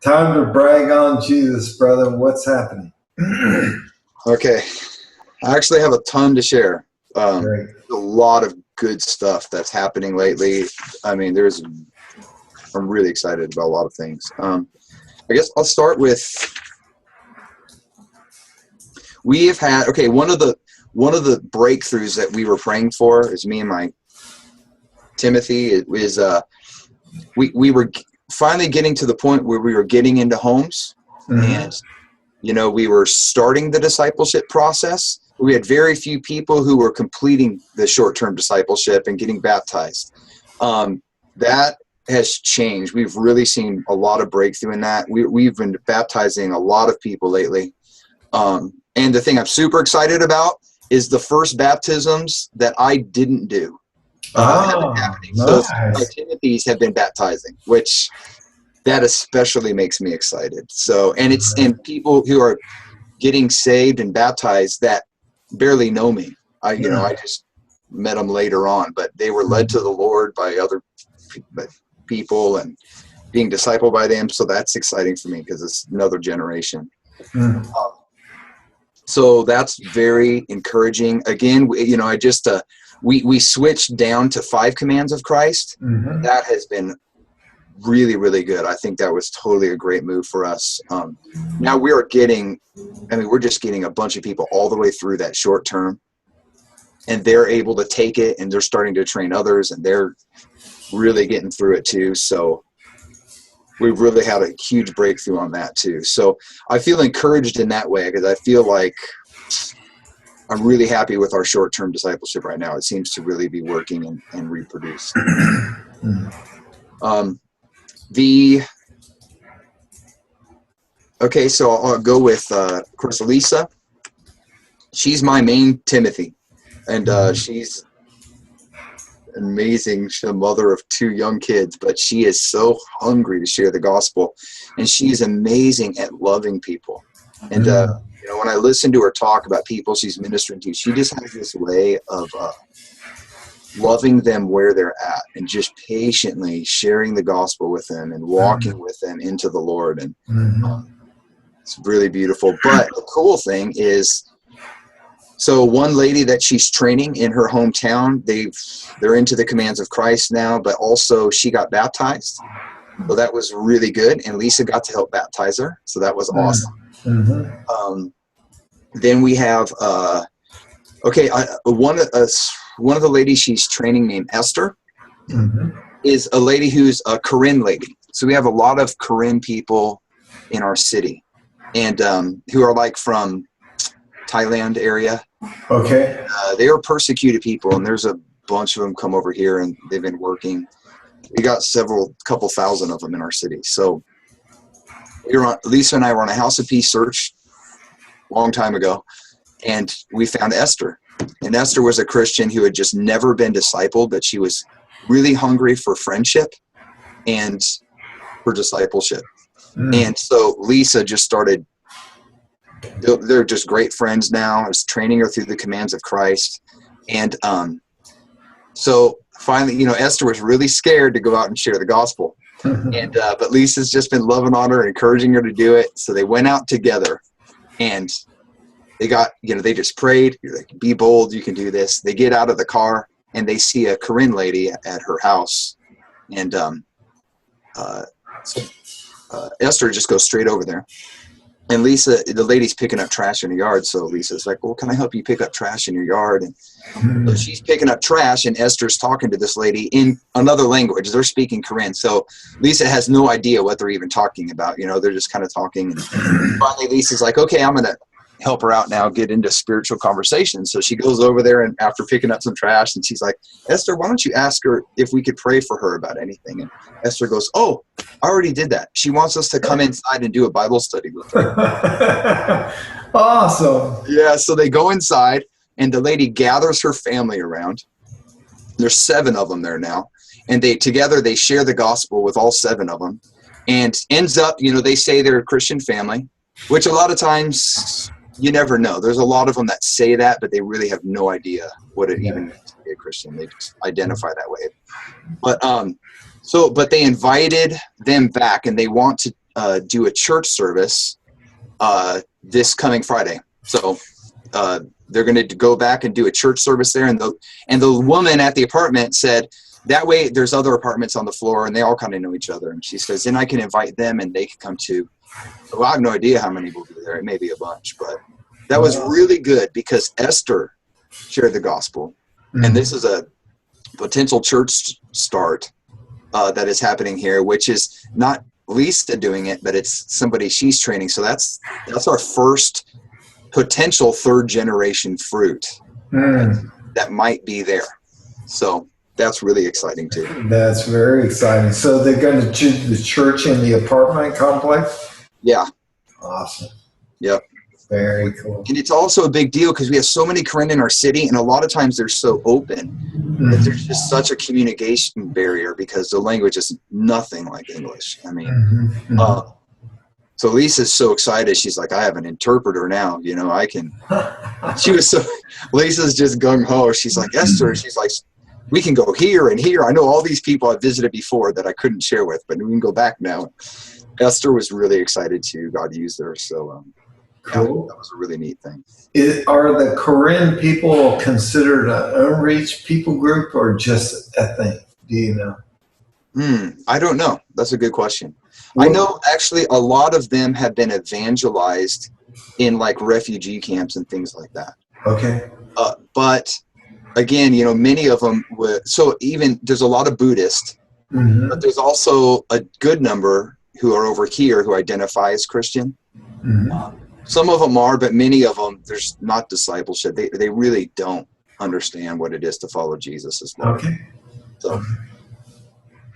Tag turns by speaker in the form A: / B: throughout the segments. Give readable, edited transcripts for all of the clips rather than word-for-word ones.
A: Time to brag on Jesus, brother. What's happening?
B: Okay. I actually have a ton to share.
A: Great.
B: A lot of good stuff that's happening lately. I mean, I'm really excited about a lot of things. I guess I'll start with, we have had, okay, one of the breakthroughs that we were praying for is me and my Timothy. It was, we were finally getting to the point where we were getting into homes, and we were starting the discipleship process. We had very few people who were completing the short-term discipleship and getting baptized. That has changed. We've really seen a lot of breakthrough in that. We've been baptizing a lot of people lately. And the thing I'm super excited about is the first baptisms that I didn't do. Have been happening.
A: Nice.
B: So my Timothys have been baptizing, which that especially makes me excited. So, and people who are getting saved and baptized that barely know me. I just met them later on, but they were led to the Lord by other people and being discipled by them. So that's exciting for me because it's another generation. So that's very encouraging. Again, we switched down to 5 commands of Christ. That has been really, really good. I think that was totally a great move for us. Now we're just getting a bunch of people all the way through that short term, and they're able to take it, and they're starting to train others, and they're really getting through it too. So we've really had a huge breakthrough on that too. So I feel encouraged in that way because I feel like I'm really happy with our short-term discipleship right now. It seems to really be working and reproduce. So I'll go with, of course, Lisa. She's my main Timothy, and she's amazing. She's a mother of 2 young kids, but she is so hungry to share the gospel, and she is amazing at loving people. And when I listen to her talk about people she's ministering to, she just has this way of loving them where they're at and just patiently sharing the gospel with them and walking with them into the Lord. And it's really beautiful. But the cool thing is, so one lady that she's training in her hometown, they're into the commands of Christ now, but also she got baptized. So that was really good. And Lisa got to help baptize her. So that was awesome. Then we have, one of the ladies she's training named Esther is a lady who's a Korean lady. So we have a lot of Korean people in our city, and who are like from Thailand area. Okay. They are persecuted people, and there's a bunch of them come over here, and they've been working. We got couple thousand of them in our city. So Lisa and I were on a House of Peace search a long time ago, and we found Esther. And Esther was a Christian who had just never been discipled, but she was really hungry for friendship and for discipleship. And so Lisa just started, they're just great friends now. I was training her through the commands of Christ. And so finally, Esther was really scared to go out and share the gospel. But Lisa's just been loving on her, encouraging her to do it. So they went out together, and they got, they just prayed. You're like, be bold, you can do this. They get out of the car, and they see a Korean lady at her house. And Esther just goes straight over there. And Lisa, the lady's picking up trash in her yard. So Lisa's like, well, can I help you pick up trash in your yard? And so she's picking up trash, and Esther's talking to this lady in another language. They're speaking Korean. So Lisa has no idea what they're even talking about. They're just kind of talking. And finally, Lisa's like, okay, I'm going to help her out now, get into spiritual conversation. So she goes over there, and after picking up some trash, and she's like, Esther, why don't you ask her if we could pray for her about anything? And Esther goes, oh, I already did that. She wants us to come inside and do a Bible study with her.
A: Awesome.
B: Yeah, so they go inside, and the lady gathers her family around. There's 7 of them there now. And they share the gospel with all 7 of them. And ends up, they say they're a Christian family, which a lot of times you never know. There's a lot of them that say that, but they really have no idea what it even means to be a Christian. They just identify that way. But they invited them back, and they want to do a church service this coming Friday. So they're going to go back and do a church service there. And the woman at the apartment said, that way there's other apartments on the floor and they all kind of know each other. And she says, then I can invite them and they can come too. So I have no idea how many will be there. It may be a bunch, but that was really good because Esther shared the gospel. Mm-hmm. And this is a potential church start that is happening here, which is not Lisa doing it, but it's somebody she's training. So that's our first potential third generation fruit that might be there. So that's really exciting too.
A: That's very exciting. So they're going to do the church in the apartment complex?
B: Yeah.
A: Awesome.
B: Yep.
A: Very cool.
B: And it's also a big deal because we have so many Karen in our city, and a lot of times they're so open that there's just such a communication barrier because the language is nothing like English. I mean, so Lisa's so excited. She's like, I have an interpreter now. You know, I can. Lisa's just gung ho. She's like, Esther. She's like, we can go here and here. I know all these people I've visited before that I couldn't share with, but we can go back now. Esther was really excited to God used her. So, cool. That was a really neat thing.
A: Are the Korean people considered an unreached people group or just a thing? Do you know?
B: I don't know. That's a good question. I know actually a lot of them have been evangelized in like refugee camps and things like that.
A: Okay.
B: But again, you know, many of them so even there's a lot of Buddhists, but there's also a good number who are over here who identify as Christian. Some of them are, but many of them, there's not discipleship. They really don't understand what it is to follow Jesus as Lord.
A: Okay.
B: So,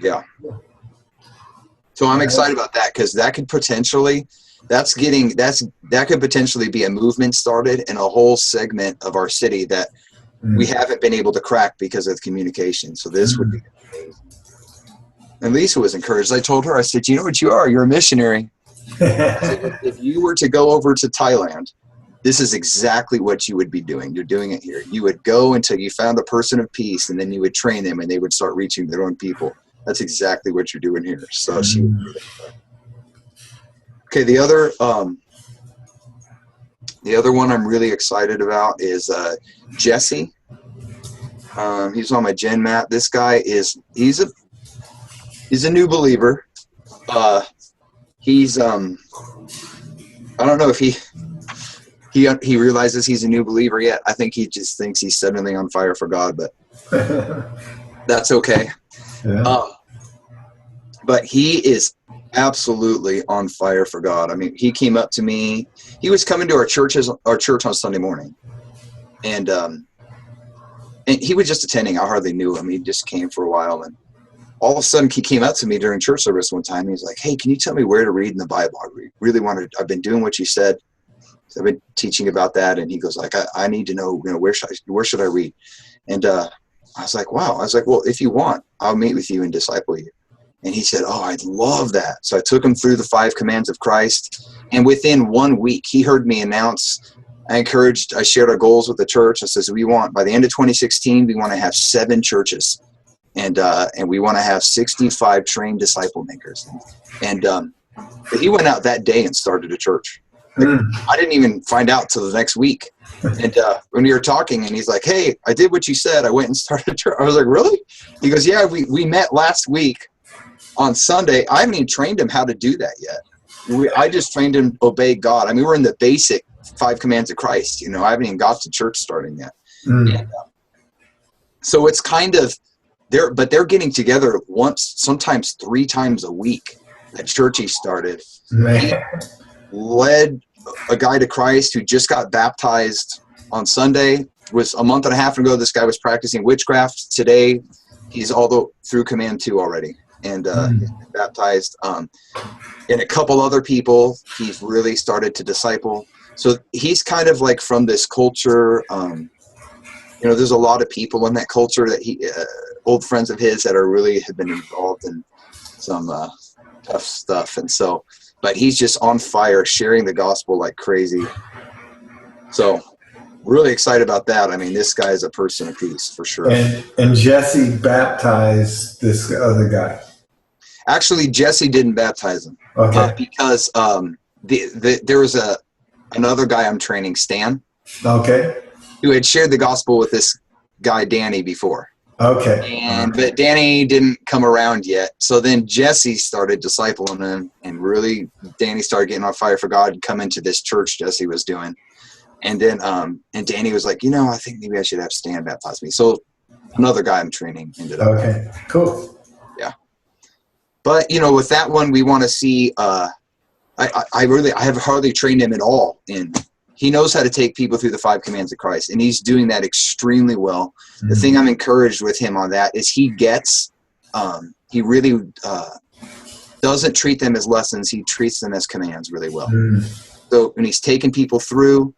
B: yeah. So I'm excited about that because that could potentially, that could potentially be a movement started in a whole segment of our city that we haven't been able to crack because of communication. So this would be amazing. And Lisa was encouraged. I told her, I said, you know what you are? You're a missionary. If you were to go over to Thailand, this is exactly what you would be doing. You're doing it here. You would go until you found a person of peace, and then you would train them, and they would start reaching their own people. That's exactly what you're doing here. So she would do that. Okay, the other one I'm really excited about is Jesse. He's on my Gen map. This guy he's a new believer. He's I don't know if he realizes he's a new believer yet. I think he just thinks he's suddenly on fire for God, but that's okay. Yeah. But he is absolutely on fire for God. I mean, he came up to me. He was coming to our church on Sunday morning, and he was just attending. I hardly knew him. He just came for a while, and all of a sudden he came up to me during church service one time. He's like, hey, can you tell me where to read in the Bible? I really wanted, I've been doing what you said. So I've been teaching about that. And he goes like, I need to know, where should I read? And I was like, wow. I was like, well, if you want, I'll meet with you and disciple you. And he said, oh, I'd love that. So I took him through the 5 commands of Christ. And within 1 week, he heard me announce, I shared our goals with the church. I says, by the end of 2016, we want to have 7 churches. And we want to have 65 trained disciple makers. And he went out that day and started a church. Like, I didn't even find out till the next week. And when we were talking, and he's like, hey, I did what you said. I went and started a church. I was like, really? He goes, yeah, we met last week on Sunday. I haven't even trained him how to do that yet. I just trained him to obey God. I mean, we're in the basic 5 commands of Christ. I haven't even got to church starting yet. And, so it's kind of, they're getting together once, sometimes 3 times a week. That church he started. He led a guy to Christ who just got baptized on Sunday. Was a month and a half ago. This guy was practicing witchcraft. Today, he's through command 2 already, and he's been baptized. And a couple other people he's really started to disciple. So he's kind of like from this culture. There's a lot of people in that culture that old friends of his that have been involved in some tough stuff. And so, but he's just on fire, sharing the gospel like crazy. So really excited about that. I mean, this guy is a person of peace for sure.
A: And Jesse baptized this other guy.
B: Actually, Jesse didn't baptize him.
A: Okay.
B: Because there was another guy I'm training, Stan,
A: Okay.
B: who had shared the gospel with this guy, Danny, before.
A: Okay.
B: But Danny didn't come around yet. So then Jesse started discipling him, and really Danny started getting on fire for God and coming to this church Jesse was doing. And then and Danny was like, I think maybe I should have Stan baptize me. So another guy I'm training ended up.
A: Okay. Cool.
B: Yeah. But with that one, we want to see. I have hardly trained him at all, and he knows how to take people through the 5 commands of Christ, and he's doing that extremely well. The thing I'm encouraged with him on that is he really doesn't treat them as lessons. He treats them as commands really well. So when he's taking people through,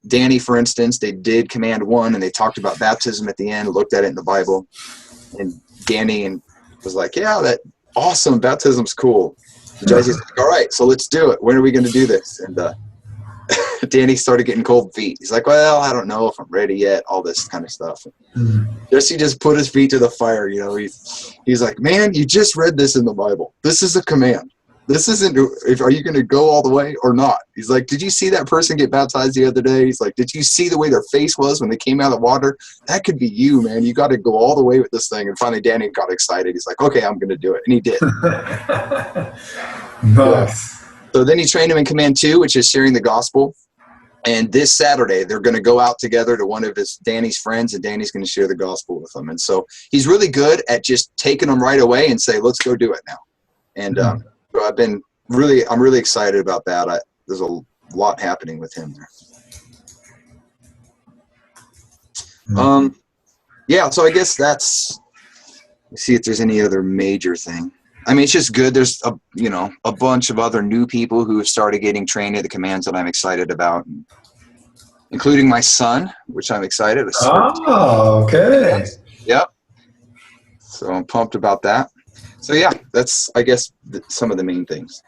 B: Danny, for instance, they did command 1, and they talked about baptism at the end, looked at it in the Bible, and Danny was like, yeah, that awesome, baptism's cool. And Jesse's like, all right, so let's do it. When are we going to do this? And Danny started getting cold feet. He's like, well, I don't know if I'm ready yet, all this kind of stuff. Jesse just put his feet to the fire. He's like, man, you just read this in the Bible. This is a command. This isn't, are you going to go all the way or not? He's like, did you see that person get baptized the other day? He's like, did you see the way their face was when they came out of the water? That could be you, man. You got to go all the way with this thing. And finally, Danny got excited. He's like, okay, I'm going to do it. And he did.
A: Nice.
B: So then he trained him in command 2, which is sharing the gospel. And this Saturday, they're going to go out together to one of Danny's friends, and Danny's going to share the gospel with them. And so he's really good at just taking them right away and say, let's go do it now. And so I'm really excited about that. There's a lot happening with him there. Yeah, so I guess let's see if there's any other major thing. I mean, it's just good. There's a bunch of other new people who have started getting trained at the commands that I'm excited about, including my son, which I'm excited.
A: Oh, okay.
B: Yep. So I'm pumped about that. So yeah, that's, I guess, some of the main things.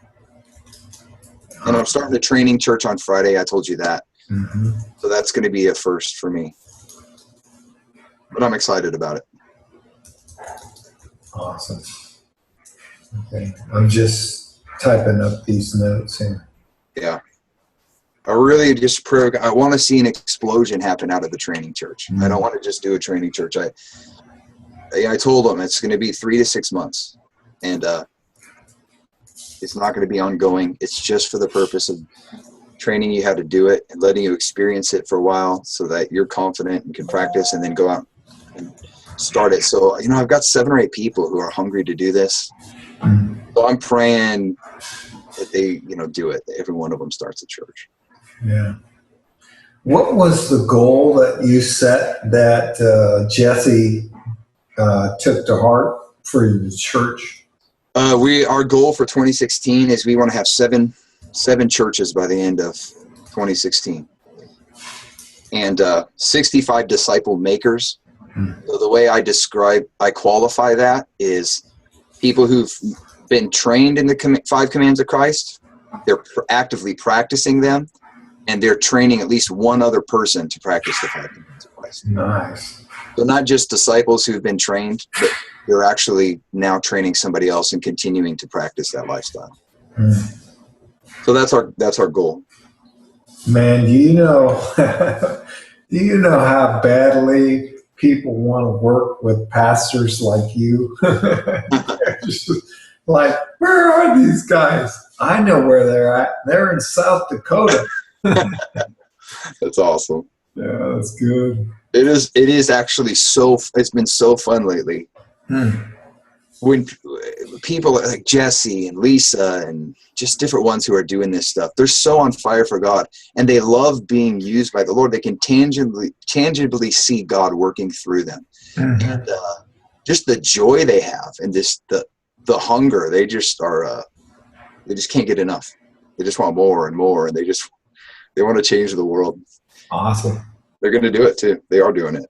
B: And I'm starting a training church on Friday. I told you that. So that's going to be a first for me. But I'm excited about it.
A: Awesome. Okay. I'm just typing up these notes here.
B: Yeah. I really just I want to see an explosion happen out of the training church. I don't want to just do a training church. I told them it's going to be 3 to 6 months. And it's not going to be ongoing. It's just for the purpose of training you how to do it and letting you experience it for a while so that you're confident and can practice and then go out and start it. So, I've got 7 or 8 people who are hungry to do this. So I'm praying that they, do it. That every one of them starts a church.
A: Yeah. What was the goal that you set that Jesse took to heart for the church?
B: Our goal for 2016 is we want to have seven churches by the end of 2016, and 65 disciple makers. So the way I qualify that is people who've been trained in the 5 commands of Christ. They're actively practicing them, and they're training at least one other person to practice the 5 commands of Christ.
A: Nice.
B: So not just disciples who've been trained, but they're actually now training somebody else and continuing to practice that lifestyle. So that's our goal.
A: Man, do you know how badly people want to work with pastors like you? Just like, where are these guys? I know where they're at. They're in South Dakota.
B: That's awesome.
A: Yeah, that's good.
B: It is actually it's been so fun lately. When people like Jesse and Lisa and just different ones who are doing this stuff, they're so on fire for God, and they love being used by the Lord. They can tangibly see God working through them. And just the joy they have and just the hunger, they just are, they just can't get enough. They just want more and more, and they want to change the world.
A: Awesome.
B: They're going to do it too. They are doing it.